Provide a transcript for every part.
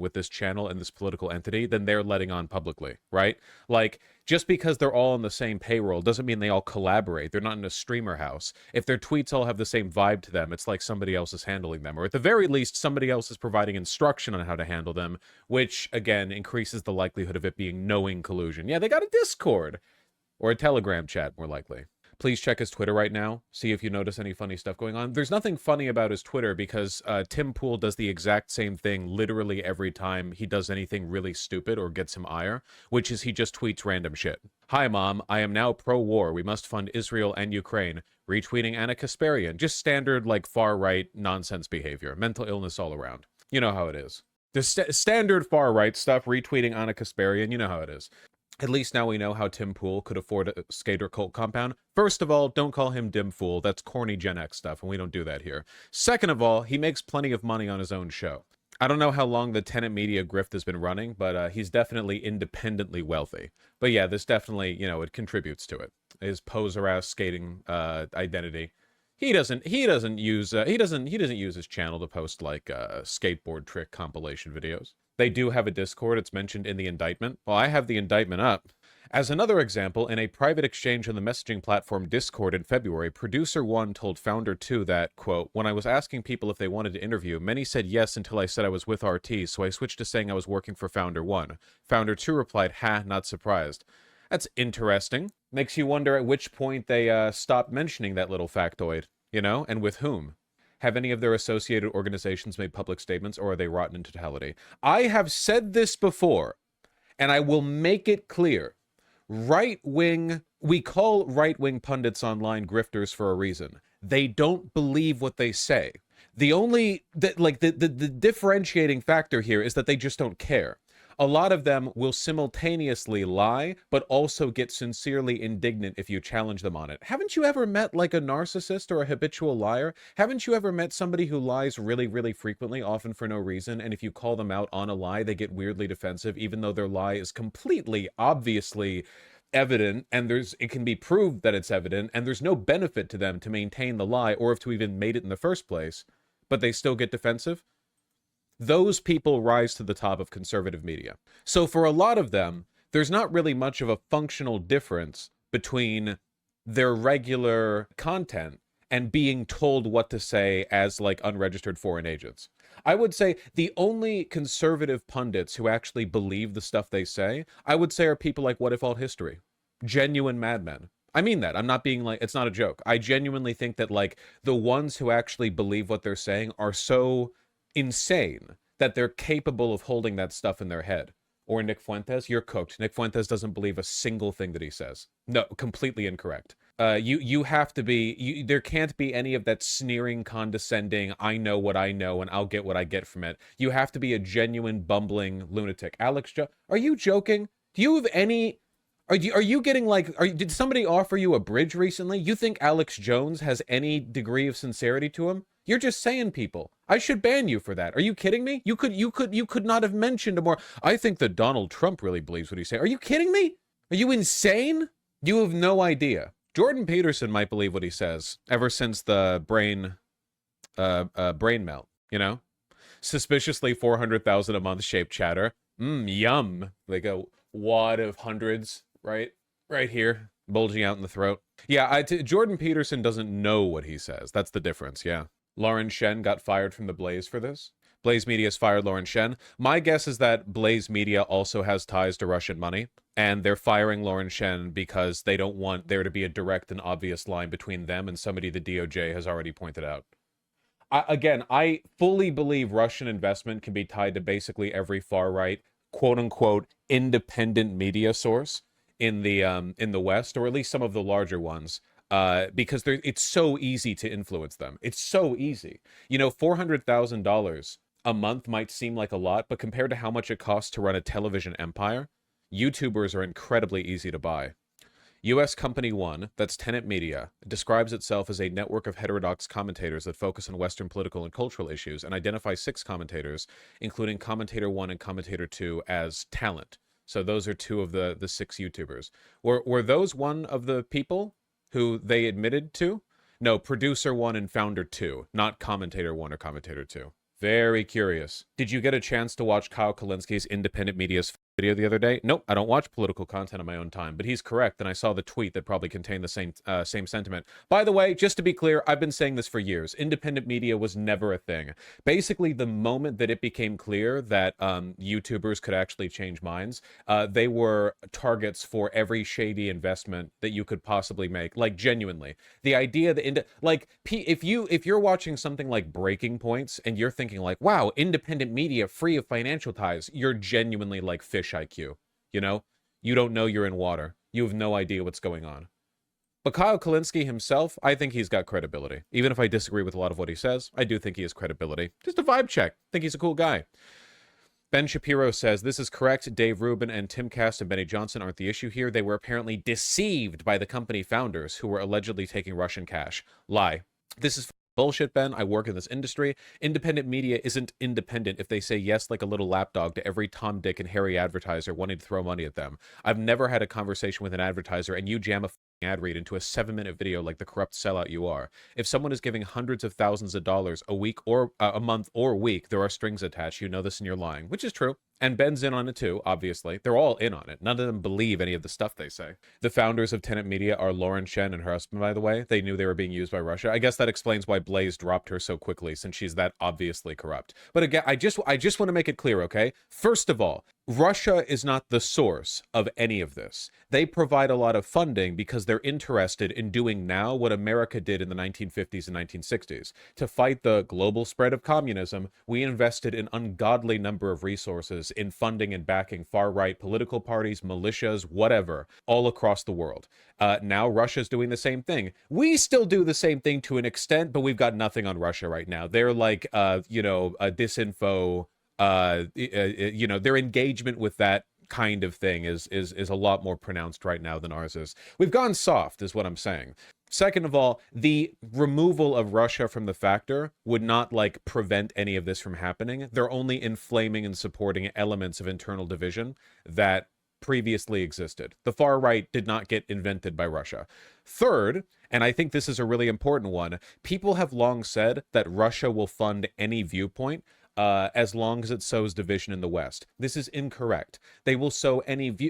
with this channel and this political entity than they're letting on publicly, right? Like, just because they're all on the same payroll doesn't mean they all collaborate. They're not in a streamer house. If their tweets all have the same vibe to them, it's like somebody else is handling them, or at the very least, somebody else is providing instruction on how to handle them, which, again, increases the likelihood of it being knowing collusion. Yeah, they got a Discord, or a Telegram chat, more likely. Please check his Twitter right now. See if you notice any funny stuff going on. There's nothing funny about his Twitter because Tim Pool does the exact same thing literally every time he does anything really stupid or gets him ire, which is he just tweets random shit. Hi, Mom. I am now pro-war. We must fund Israel and Ukraine. Retweeting Anna Kasparian. Just standard, like, far-right nonsense behavior. Mental illness all around. You know how it is. The standard far-right stuff, retweeting Anna Kasparian, you know how it is. At least now we know how Tim Pool could afford a skater cult compound. First of all, don't call him Dim Fool. That's corny Gen X stuff, and we don't do that here. Second of all, he makes plenty of money on his own show. I don't know how long the tenant media grift has been running, but he's definitely independently wealthy. But yeah, this definitely, you know, it contributes to it. His poser-ass skating identity. He doesn't use his channel to post like skateboard trick compilation videos. They do have a Discord. It's mentioned in the indictment. Well, I have the indictment up. As another example, in a private exchange on the messaging platform Discord in February, Producer 1 told Founder 2 that, quote, when I was asking people if they wanted to interview, many said yes until I said I was with RT, so I switched to saying I was working for Founder 1. Founder 2 replied, ha, not surprised. That's interesting. Makes you wonder at which point they stopped mentioning that little factoid, you know, and with whom. Have any of their associated organizations made public statements, or are they rotten in totality? I have said this before, and I will make it clear. We call right-wing pundits online grifters for a reason. They don't believe what they say. The differentiating factor here is that they just don't care. A lot of them will simultaneously lie, but also get sincerely indignant if you challenge them on it. Haven't you ever met like a narcissist or a habitual liar? Haven't you ever met somebody who lies really, really frequently, often for no reason, and if you call them out on a lie, they get weirdly defensive, even though their lie is completely, obviously evident, and it can be proved that it's evident, and there's no benefit to them to maintain the lie, or if to even made it in the first place, but they still get defensive? Those people rise to the top of conservative media. So for a lot of them, there's not really much of a functional difference between their regular content and being told what to say as like unregistered foreign agents. I would say the only conservative pundits who actually believe the stuff they say, I would say are people like What If Alt History. Genuine madmen. I mean that. I'm not being like, it's not a joke. I genuinely think that like the ones who actually believe what they're saying are so insane that they're capable of holding that stuff in their head. Or Nick Fuentes, you're cooked. Nick Fuentes doesn't believe a single thing that he says. No, completely incorrect. You have to be, there can't be any of that sneering, condescending, I know what I know and I'll get what I get from it. You have to be a genuine, bumbling lunatic. Alex, are you joking? Do you have any... Are you getting like, did somebody offer you a bridge recently? You think Alex Jones has any degree of sincerity to him? You're just saying people. I should ban you for that. Are you kidding me? You could not have mentioned a more. I think that Donald Trump really believes what he's saying. Are you kidding me? Are you insane? You have no idea. Jordan Peterson might believe what he says ever since the brain melt, you know? Suspiciously 400,000 a month shaped chatter. Yum. Like a wad of hundreds. Right here, bulging out in the throat. Yeah, Jordan Peterson doesn't know what he says. That's the difference, yeah. Lauren Shen got fired from the Blaze for this. Blaze Media's fired Lauren Shen. My guess is that Blaze Media also has ties to Russian money, and they're firing Lauren Shen because they don't want there to be a direct and obvious line between them and somebody the DOJ has already pointed out. I fully believe Russian investment can be tied to basically every far-right, quote-unquote, independent media source in the West, or at least some of the larger ones, because it's so easy to influence them. It's so easy. You know, $400,000 a month might seem like a lot, but compared to how much it costs to run a television empire, YouTubers are incredibly easy to buy. U.S. Company One, that's Tenet Media, describes itself as a network of heterodox commentators that focus on Western political and cultural issues and identifies 6 commentators, including Commentator 1 and Commentator 2, as talent. So those are 2 of the 6 YouTubers. Were those one of the people who they admitted to? No, Producer 1 and Founder 2, not Commentator 1 or Commentator 2. Very curious. Did you get a chance to watch Kyle Kalinski's independent media's video the other day? Nope, I don't watch political content on my own time, but he's correct, and I saw the tweet that probably contained the same sentiment. By the way, just to be clear, I've been saying this for years. Independent media was never a thing. Basically, the moment that it became clear that YouTubers could actually change minds, they were targets for every shady investment that you could possibly make. Like, genuinely, the idea that if you're watching something like Breaking Points and you're thinking like, wow, independent media free of financial ties, you're genuinely like fish IQ. You know, you don't know you're in water. You have no idea what's going on. But Kyle Kalinski himself, I think he's got credibility. Even if I disagree with a lot of what he says, I do think he has credibility. Just a vibe check. I think he's a cool guy. Ben Shapiro says, this is correct. Dave Rubin and Timcast and Benny Johnson aren't the issue here. They were apparently deceived by the company founders who were allegedly taking Russian cash. Lie. This is bullshit, Ben. I work in this industry. Independent media isn't independent if they say yes like a little lapdog to every Tom, Dick, and Harry advertiser wanting to throw money at them. I've never had a conversation with an advertiser and you jam a ad read into a 7-minute video like the corrupt sellout you are. If someone is giving hundreds of thousands of dollars a week or a month or a week, there are strings attached. You know this and you're lying, which is true. And Ben's in on it too, obviously. They're all in on it. None of them believe any of the stuff they say. The founders of Tenet Media are Lauren Shen and her husband, by the way. They knew they were being used by Russia. I guess that explains why Blaze dropped her so quickly, since she's that obviously corrupt. But again, I just want to make it clear, okay? First of all, Russia is not the source of any of this. They provide a lot of funding because they're interested in doing now what America did in the 1950s and 1960s. To fight the global spread of communism, we invested an ungodly number of resources in funding and backing far-right political parties, militias, whatever, all across the world. Now Russia's doing the same thing. We still do the same thing to an extent, but we've got nothing on Russia right now. They're like, disinfo. Their engagement with that kind of thing is a lot more pronounced right now than ours is. We've gone soft, is what I'm saying. Second of all, the removal of Russia from the factor would not like prevent any of this from happening. They're only inflaming and supporting elements of internal division that previously existed. The far right did not get invented by Russia. Third, and I think this is a really important one, people have long said that Russia will fund any viewpoint as long as it sows division in the West. This is incorrect. They will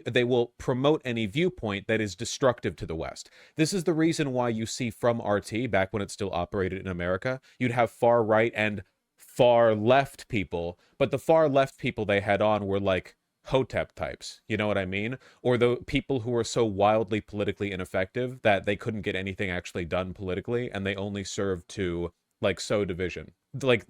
they will promote any viewpoint that is destructive to the West. This is the reason why you see from RT, back when it still operated in America, you'd have far right and far left people, but the far left people they had on were like Hotep types, you know what I mean? Or the people who were so wildly politically ineffective that they couldn't get anything actually done politically, and they only served to like sow division. Like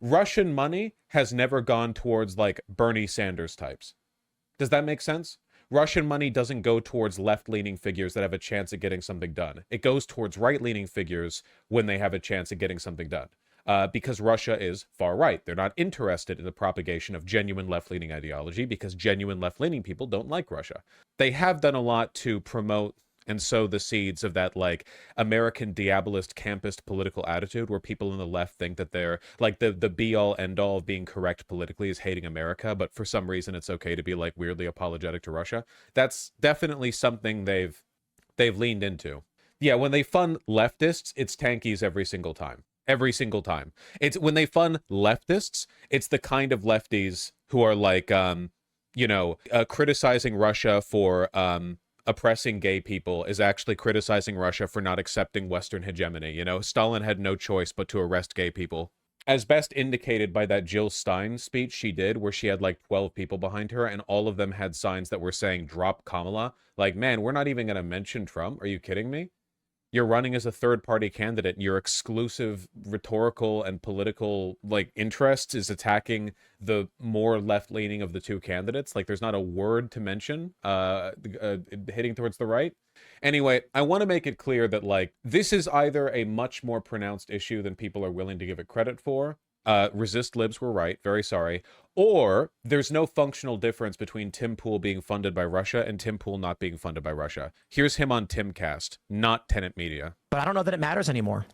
Russian money has never gone towards like Bernie Sanders types. Does that make sense? Russian money doesn't go towards left-leaning figures that have a chance at getting something done. It goes towards right-leaning figures when they have a chance at getting something done. Because Russia is far right. They're not interested in the propagation of genuine left-leaning ideology because genuine left-leaning people don't like Russia. They have done a lot to promote and sow the seeds of that like American diabolist campist political attitude where people on the left think that they're like the be-all end-all of being correct politically is hating America, but for some reason it's okay to be like weirdly apologetic to Russia. That's definitely something they've leaned into. Yeah, when they fund leftists, it's tankies every single time. Every single time. It's when they fund leftists, it's the kind of lefties who are like criticizing Russia for oppressing gay people is actually criticizing Russia for not accepting Western hegemony. You know, Stalin had no choice but to arrest gay people. As best indicated by that Jill Stein speech she did, where she had like 12 people behind her, and all of them had signs that were saying, drop Kamala. Like, man, we're not even going to mention Trump. Are you kidding me? You're running as a third-party candidate, and your exclusive rhetorical and political, like, interests is attacking the more left-leaning of the two candidates. Like, there's not a word to mention hitting towards the right. Anyway, I want to make it clear that, like, this is either a much more pronounced issue than people are willing to give it credit for. Resist Libs were right, very sorry. Or there's no functional difference between Tim Pool being funded by Russia and Tim Pool not being funded by Russia. Here's him on Timcast, not Tenet Media. But I don't know that it matters anymore.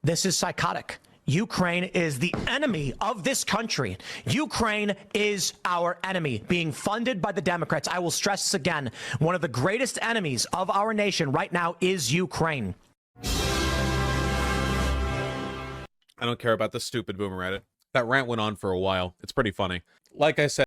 This is psychotic. Ukraine is the enemy of this country. Ukraine is our enemy, being funded by the Democrats. I will stress this again. One of the greatest enemies of our nation right now is Ukraine. I don't care about the stupid boomer Reddit. That rant went on for a while. It's pretty funny. Like I said,